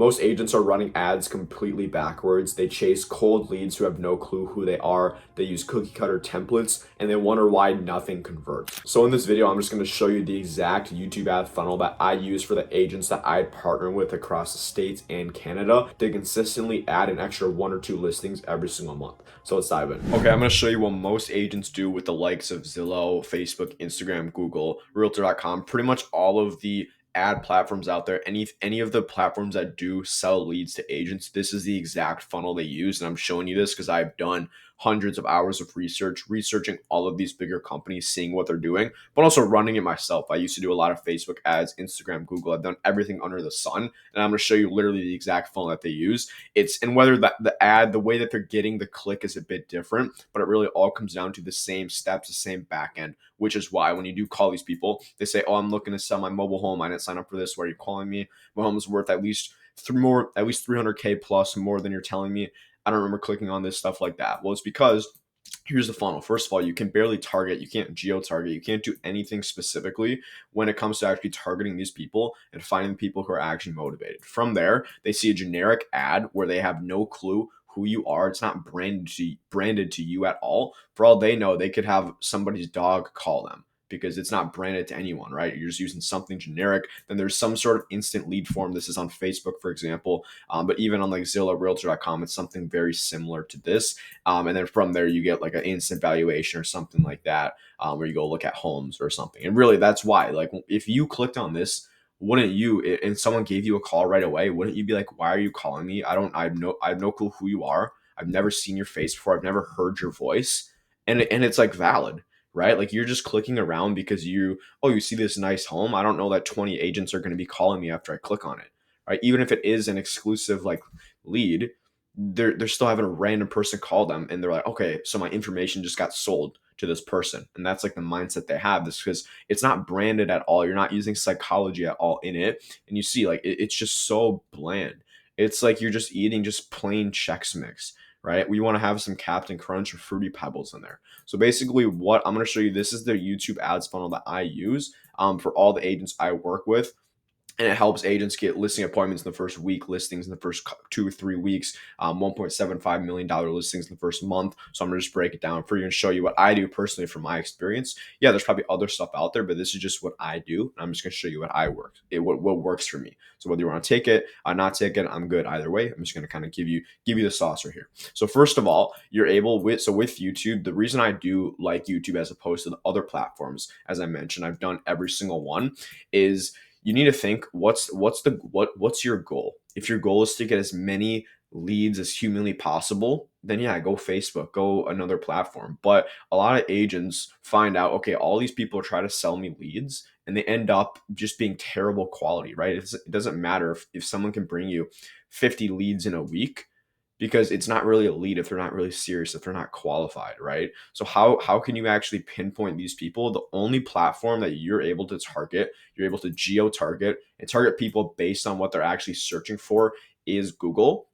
Most agents are running ads completely backwards. They chase cold leads who have no clue who they are. They use cookie cutter templates and they wonder why nothing converts. So in this video, I'm just going to show you the exact YouTube ad funnel that I use for the agents that I partner with across the States and Canada to consistently add an extra 1 or 2 listings every single month. So let's dive in. Okay, I'm going to show you what most agents do with the likes of Zillow, Facebook, Instagram, Google, Realtor.com, pretty much all of the ad platforms out there, any of the platforms that do sell leads to agents. This is the exact funnel they use, and I'm showing you this because I've done hundreds of hours of researching all of these bigger companies, seeing what they're doing, but also running it myself. I used to do a lot of Facebook ads, Instagram, Google. I've done everything under the sun, and I'm going to show you literally the exact funnel that they use. And whether the ad, the way that they're getting the click is a bit different, but it really all comes down to the same steps, the same back end, which is why when you do call these people, they say, "Oh, I'm looking to sell my mobile home. I didn't sign up for this. Why are you calling me? My home is worth at least 300K plus more than you're telling me. I don't remember clicking on this," stuff like that. Well, it's because here's the funnel. First of all, you can barely target, you can't geo target, you can't do anything specifically when it comes to actually targeting these people and finding people who are actually motivated. From there, they see a generic ad where they have no clue who you are. It's not branded to you at all. For all they know, they could have somebody's dog call them because it's not branded to anyone, right? You're just using something generic. Then there's some sort of instant lead form. This is on Facebook, for example. But even on like Zillow, Realtor.com, it's something very similar to this. And then from there, you get like an instant valuation or something like that, where you go look at homes or something. And really, that's why, like, if you clicked on this, wouldn't you, and someone gave you a call right away, wouldn't you be like, "Why are you calling me? I have no clue who you are. I've never seen your face before. I've never heard your voice." And it's like valid, right? Like you're just clicking around because you see this nice home. I don't know that 20 agents are going to be calling me after I click on it, right? Even if it is an exclusive like lead, they're still having a random person call them and they're like, "Okay, so my information just got sold to this person." And that's like the mindset they have, this because it's not branded at all. You're not using psychology at all in it. And you see, like, it's just so bland. It's like you're just eating just plain Chex Mix, right? We want to have some Captain Crunch or Fruity Pebbles in there. So basically, what I'm going to show you, this is the YouTube ads funnel that I use for all the agents I work with, and it helps agents get listing appointments in the first week, listings in the first 2 or 3 weeks, $1.75 million listings in the first month. So I'm gonna just break it down for you and show you what I do personally from my experience. Yeah, there's probably other stuff out there, but this is just what I do. I'm just gonna show you what works for me. So whether you want to take it, not take it, I'm good either way. I'm just gonna kind of give you the saucer here. So first of all, you're able with YouTube. The reason I do like YouTube as opposed to the other platforms, as I mentioned, I've done every single one, is you need to think what's your goal. If your goal is to get as many leads as humanly possible, then yeah, go Facebook, go another platform. But a lot of agents find out, okay, all these people try to sell me leads and they end up just being terrible quality, right? It doesn't matter if someone can bring you 50 leads in a week, because it's not really a lead if they're not really serious, if they're not qualified, right? So how can you actually pinpoint these people? The only platform that you're able to target, you're able to geo target and target people based on what they're actually searching for, is Google.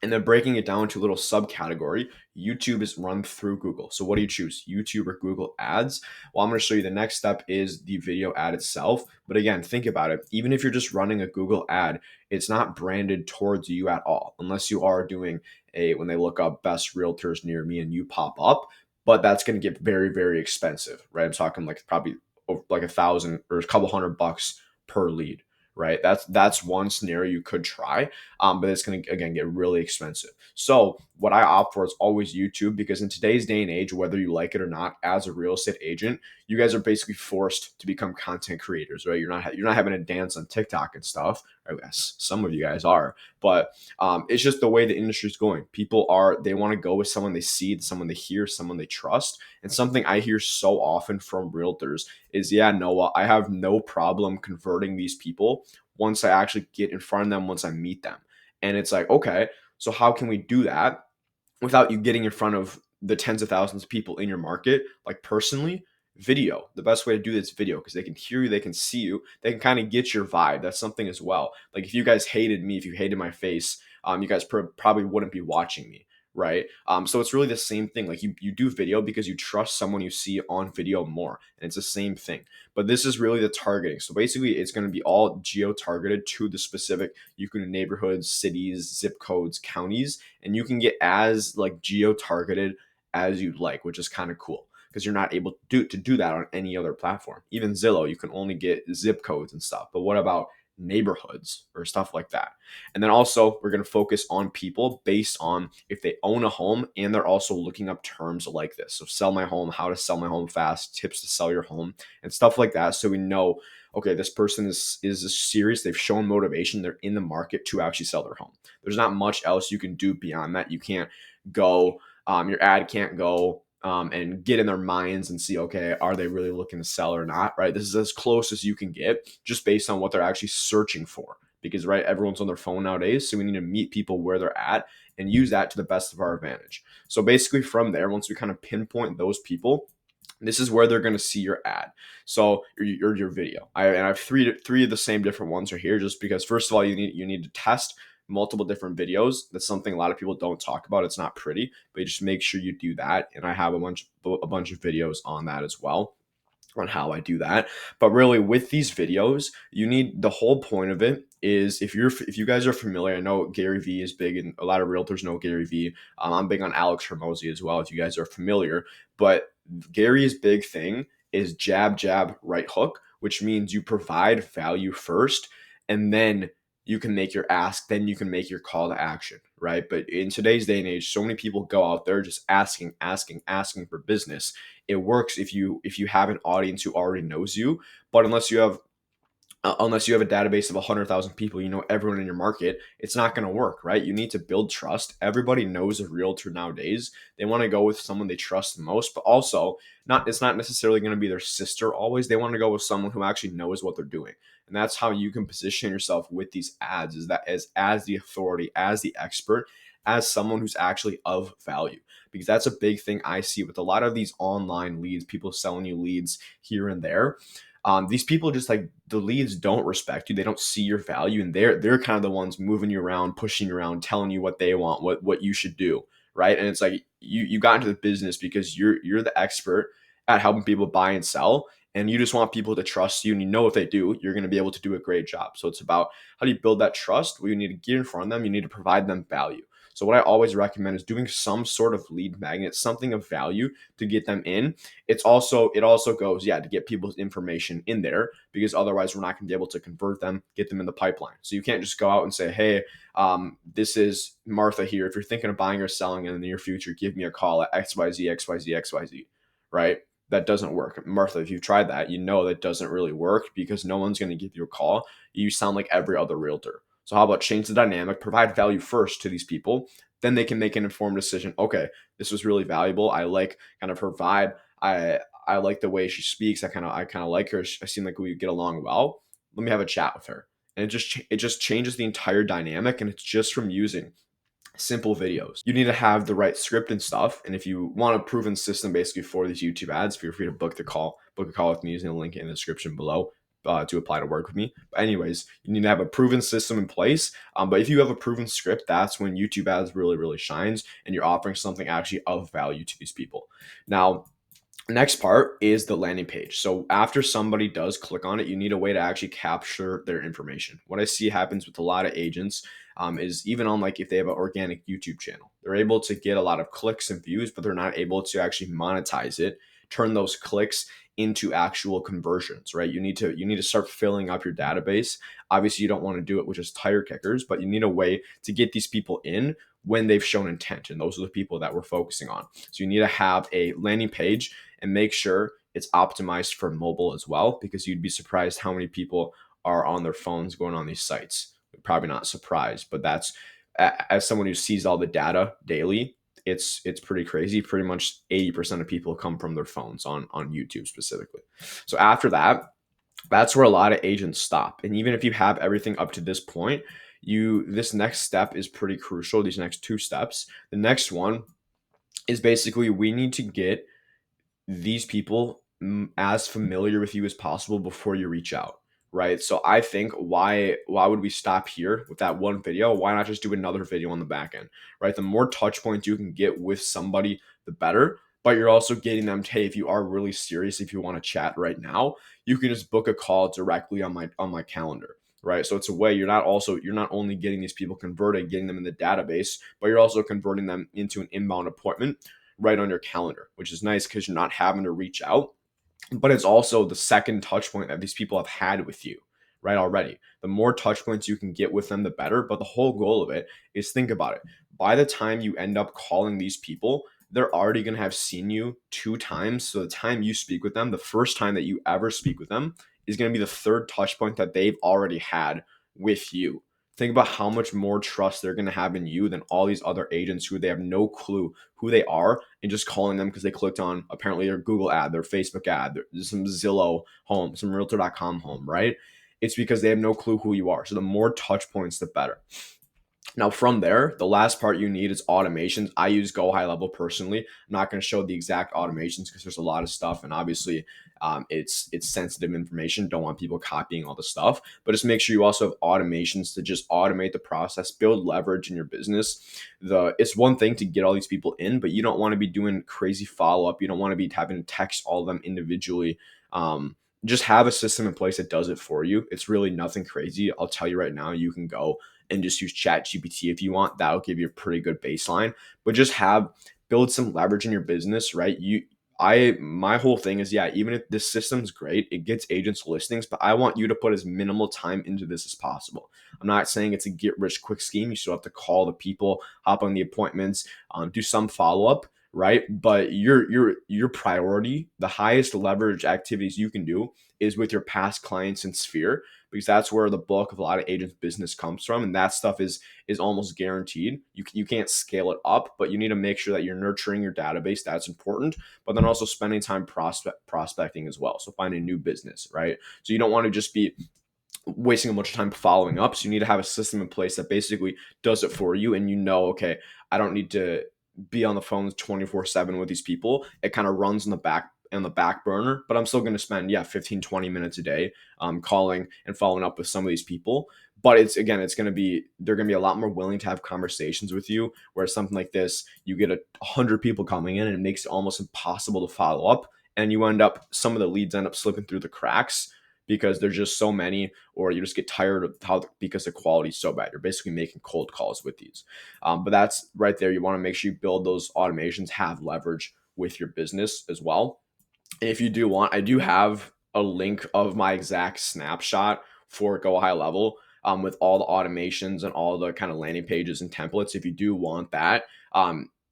And then breaking it down to a little subcategory, YouTube is run through Google. So what do you choose, YouTube or Google ads? Well, I'm going to show you the next step is the video ad itself. But again, think about it. Even if you're just running a Google ad, it's not branded towards you at all, unless you are doing when they look up best realtors near me and you pop up. But that's going to get very, very expensive, right? I'm talking like probably like 1,000 or a couple $100 per lead, right? That's one scenario you could try, but it's going to again get really expensive. So what I opt for is always YouTube, because in today's day and age, whether you like it or not, as a real estate agent, you guys are basically forced to become content creators, right? You're not having to dance on TikTok and stuff. I guess some of you guys are, but it's just the way the industry is going. They want to go with someone they see, someone they hear, someone they trust. And something I hear so often from realtors is, "Yeah, Noah, I have no problem converting these people once I actually get in front of them, once I meet them." And it's like, okay, so how can we do that without you getting in front of the tens of thousands of people in your market? Like personally, video. The best way to do this is video, because they can hear you, they can see you, they can kind of get your vibe. That's something as well. Like if you guys hated me, if you hated my face, you guys probably wouldn't be watching me, right? So it's really the same thing. Like you do video because you trust someone you see on video more, and it's the same thing. But this is really the targeting. So basically, it's going to be all geo targeted to the specific. You can do neighborhoods, cities, zip codes, counties, and you can get as like geo targeted as you'd like, which is kind of cool because you're not able to do that on any other platform. Even Zillow, you can only get zip codes and stuff. But what about neighborhoods or stuff like that? And then also, we're going to focus on people based on if they own a home and they're also looking up terms like this. So, sell my home, how to sell my home fast, tips to sell your home, and stuff like that. So, we know, okay, this person is serious. They've shown motivation. They're in the market to actually sell their home. There's not much else you can do beyond that. You can't go, your ad can't go and get in their minds and see, okay, are they really looking to sell or not, right? This is as close as you can get just based on what they're actually searching for. Because, right, everyone's on their phone nowadays. So we need to meet people where they're at and use that to the best of our advantage. So basically, from there, once we kind of pinpoint those people, this is where they're going to see your ad. So your video. I have three of the same different ones are here, just because first of all, you need to test multiple different videos. That's something a lot of people don't talk about. It's not pretty, but you just make sure you do that. And I have a bunch of videos on that as well, on how I do that. But really, with these videos, you need, the whole point of it is, if you guys are familiar, I know Gary Vee is big and a lot of realtors know Gary Vee. I'm big on Alex Hormozy as well, if you guys are familiar. But Gary's big thing is jab, jab, right hook, which means you provide value first and then you can make your ask, then you can make your call to action, right? But in today's day and age, so many people go out there just asking, asking, asking for business. It works if you have an audience who already knows you, but unless you have a database of 100,000 people, you know everyone in your market, it's not going to work, right? You need to build trust. Everybody knows a realtor nowadays. They want to go with someone they trust the most, but also, it's not necessarily going to be their sister always. They want to go with someone who actually knows what they're doing. And that's how you can position yourself with these ads, is that as the authority, as the expert, as someone who's actually of value. Because that's a big thing I see with a lot of these online leads, people selling you leads here and there. These people, just like, the leads don't respect you. They don't see your value, and they're kind of the ones moving you around, pushing you around, telling you what they want, what you should do, right? And it's like you got into the business because you're the expert at helping people buy and sell, and you just want people to trust you, and you know if they do, you're going to be able to do a great job. So it's about, how do you build that trust? Well, you need to get in front of them. You need to provide them value. So what I always recommend is doing some sort of lead magnet, something of value to get them in. It also goes, yeah, to get people's information in there, because otherwise we're not going to be able to convert them, get them in the pipeline. So you can't just go out and say, hey, this is Martha here. If you're thinking of buying or selling in the near future, give me a call at XYZ, XYZ, XYZ, right? That doesn't work. Martha, if you've tried that, you know that doesn't really work, because no one's going to give you a call. You sound like every other realtor. So how about change the dynamic, provide value first to these people, then they can make an informed decision. Okay, this was really valuable. I like kind of her vibe. I like the way she speaks. I kind of like her. I seem like we get along well. Let me have a chat with her. And it just changes the entire dynamic, and it's just from using simple videos. You need to have the right script and stuff. And if you want a proven system basically for these YouTube ads, feel free to book a call with me using the link in the description below. To apply to work with me. But anyways, you need to have a proven system in place. But if you have a proven script, that's when YouTube ads really, really shines, and you're offering something actually of value to these people. Now, next part is the landing page. So after somebody does click on it, you need a way to actually capture their information. What I see happens with a lot of agents is, even on, like, if they have an organic YouTube channel, they're able to get a lot of clicks and views, but they're not able to actually monetize it, turn those clicks into actual conversions, right? You need to start filling up your database. Obviously, you don't want to do it with just tire kickers, but you need a way to get these people in when they've shown intent, and those are the people that we're focusing on. So you need to have a landing page and make sure it's optimized for mobile as well, because you'd be surprised how many people are on their phones going on these sites. Probably not surprised, but that's, as someone who sees all the data daily, it's pretty crazy. Pretty much 80% of people come from their phones on YouTube specifically. So after that, that's where a lot of agents stop. And even if you have everything up to this point, this next step is pretty crucial. These next two steps. The next one is basically, we need to get these people as familiar with you as possible before you reach out, right? So I think why would we stop here with that one video? Why not just do another video on the back end, right? The more touch points you can get with somebody, the better. But you're also getting them to, hey, if you are really serious, if you want to chat right now, you can just book a call directly on my calendar, right? So it's a way you're not only getting these people converted, getting them in the database, but you're also converting them into an inbound appointment right on your calendar, which is nice because you're not having to reach out, but it's also the second touch point that these people have had with you, right? Already. The more touch points you can get with them, the better. But the whole goal of it is, think about it. By the time you end up calling these people, they're already going to have seen you 2 times. So the time you speak with them, the first time that you ever speak with them, is going to be the third touch point that they've already had with you. Think about how much more trust they're going to have in you than all these other agents who they have no clue who they are and just calling them because they clicked on apparently their Google ad, their Facebook ad, some Zillow home, some Realtor.com home, right? It's because they have no clue who you are. So the more touch points, the better. Now, from there, the last part you need is automations. I use Go High Level personally. I'm not going to show the exact automations because there's a lot of stuff, and obviously, it's sensitive information. Don't want people copying all the stuff, but just make sure you also have automations to just automate the process, build leverage in your business. It's one thing to get all these people in, but you don't want to be doing crazy follow up. You don't want to be having to text all of them individually. Just have a system in place that does it for you. It's really nothing crazy. I'll tell you right now, you can go and just use Chat GPT if you want. That'll give you a pretty good baseline. But just build some leverage in your business, right? My whole thing is, yeah, even if this system's great, it gets agents listings, but I want you to put as minimal time into this as possible. I'm not saying it's a get rich quick scheme. You still have to call the people, hop on the appointments, do some follow up, right? But your priority, the highest leverage activities you can do is with your past clients and sphere, because that's where the bulk of a lot of agents' business comes from, and that stuff is almost guaranteed. You can't scale it up, but you need to make sure that you're nurturing your database. That's important, but then also spending time prospecting as well. So finding new business, right? So you don't want to just be wasting a bunch of time following up. So you need to have a system in place that basically does it for you, and okay, I don't need to be on the phone 24/7 with these people. It kind of runs in the back burner, but I'm still going to spend 15-20 minutes a day calling and following up with some of these people. But it's going to be, they're going to be a lot more willing to have conversations with you, whereas something like this, you get 100 people coming in and it makes it almost impossible to follow up, and some of the leads end up slipping through the cracks because there's just so many, or you just get tired of because the quality is so bad. You're basically making cold calls with these. But that's right there. You want to make sure you build those automations, have leverage with your business as well. And if you do want, I do have a link of my exact snapshot for Go High Level, with all the automations and all the kind of landing pages and templates. If you do want that,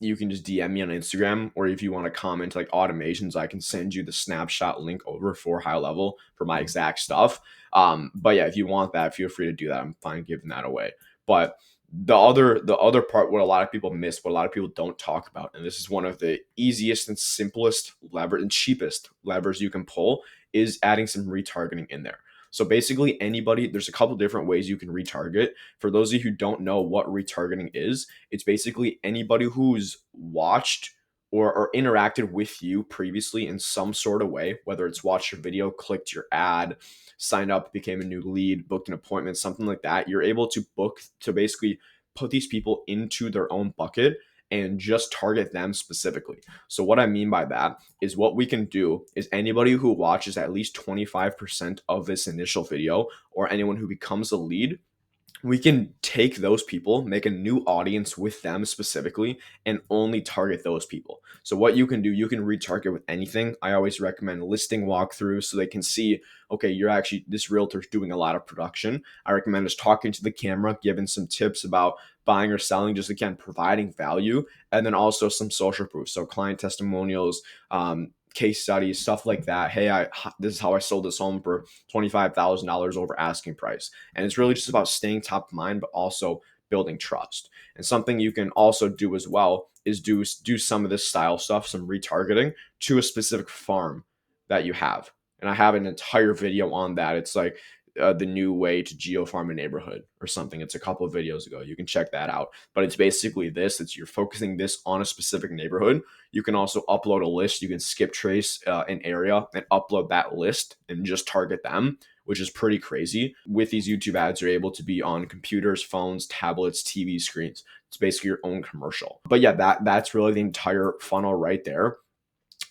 you can just DM me on Instagram, or if you want to comment like automations, I can send you the snapshot link over for High Level for my exact stuff. But yeah, if you want that, feel free to do that. I'm fine giving that away. But the other part, what a lot of people miss, what a lot of people don't talk about, and this is one of the easiest and simplest lever and cheapest levers you can pull, is adding some retargeting in there. So basically, there's a couple different ways you can retarget. For those of you who don't know what retargeting is, it's basically anybody who's watched or interacted with you previously in some sort of way, whether it's watched your video, clicked your ad, signed up, became a new lead, booked an appointment, something like that. You're able to basically put these people into their own bucket and just target them specifically. So what I mean by that is, what we can do is anybody who watches at least 25% of this initial video, or anyone who becomes a lead, we can take those people, make a new audience with them specifically, and only target those people. So what you can do, you can retarget with anything. I always recommend listing walkthroughs so they can see, okay, this realtor's doing a lot of production. I recommend just talking to the camera, giving some tips about buying or selling, just again, providing value, and then also some social proof. So client testimonials, case studies, stuff like that. Hey, this is how I sold this home for $25,000 over asking price. And it's really just about staying top of mind, but also building trust. And something you can also do as well is do some of this style stuff, some retargeting to a specific farm that you have. And I have an entire video on that. It's like the new way to geo farm a neighborhood or something. It's a couple of videos ago. You can check that out. But it's basically this. You're focusing this on a specific neighborhood. You can also upload a list. You can skip trace an area and upload that list and just target them which is pretty crazy. With these YouTube ads, you're able to be on computers, phones, tablets, TV screens. It's basically your own commercial. But yeah, that's really the entire funnel right there.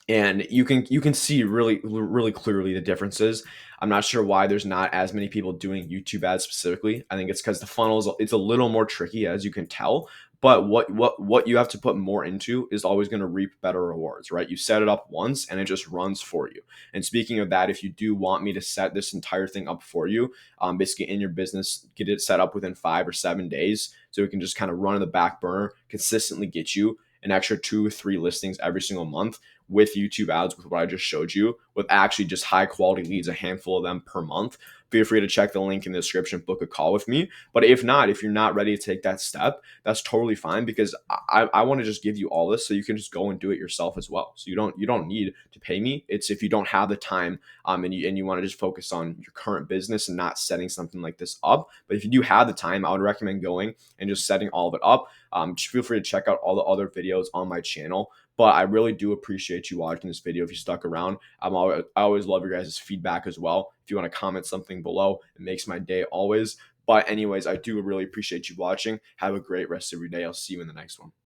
And you can see really clearly the differences. I'm not sure why there's not as many people doing YouTube ads specifically. I think it's because the funnels, it's a little more tricky, as you can tell. But what you have to put more into is always going to reap better rewards, right? You set it up once and it just runs for you. And speaking of that, if you do want me to set this entire thing up for you, basically in your business, get it set up within 5 or 7 days, so it can just kind of run in the back burner, consistently get you an extra 2 or 3 listings every single month with YouTube ads, with what I just showed you, with actually just high quality leads, a handful of them per month. Feel free to check the link in the description, book a call with me. But if not, if you're not ready to take that step, that's totally fine, because I want to just give you all this so you can just go and do it yourself as well. So you don't need to pay me. It's if you don't have the time, and you want to just focus on your current business and not setting something like this up. But if you do have the time, I would recommend going and just setting all of it up. Just feel free to check out all the other videos on my channel. But I really do appreciate you watching this video. If you stuck around, I always love your guys' feedback as well. If you want to comment something below, it makes my day always. But anyways, I do really appreciate you watching. Have a great rest of your day. I'll see you in the next one.